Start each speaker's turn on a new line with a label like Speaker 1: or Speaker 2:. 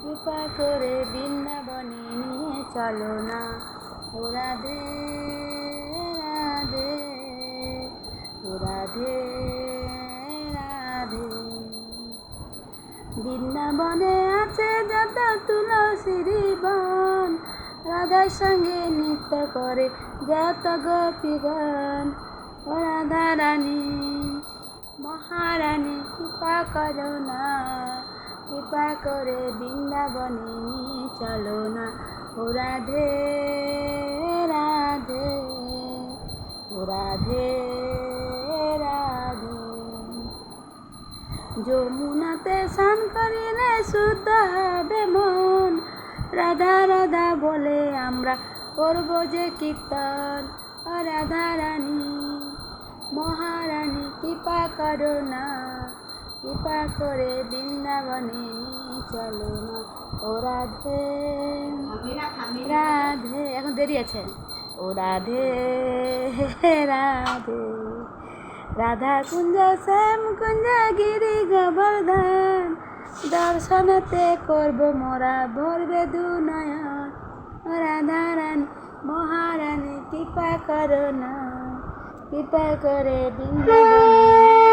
Speaker 1: কৃপা করে বৃন্দাবনে নিয়ে চলো না। ও রাধে রাধে, ও রাধে রাধে। বৃন্দাবনে আছে যত তুলসীর বন, রাধার সঙ্গে নৃত্য করে যত গোপীগণ। ও রাধা রানী মহারানী কৃপা করো না, কৃপা করে বৃন্দাবনে নিয়ে চলো না। ও রাধে রাধে, ও রাধে রাধে। যমুনাতে স্নান করিলে শুদ্ধ হবে মন, রাধা রাধা বলে আমরা করব যে কীর্তন। ও রাধা রানী মহারানী কৃপা করো না, কৃপা করে বৃন্দাবনে নিয়ে চলো না। ও রাধে রাধে, এখন দেরি আছে। ও রাধে রাধে। রাধা কুঞ্জ শ্যাম কুঞ্জ গিরি গোবর্ধন, দর্শনতে করব মোরা ভরবে দু নয়ন। রাধা রানী মহারানী কৃপা করো না, কৃপা করে বৃন্দাবনে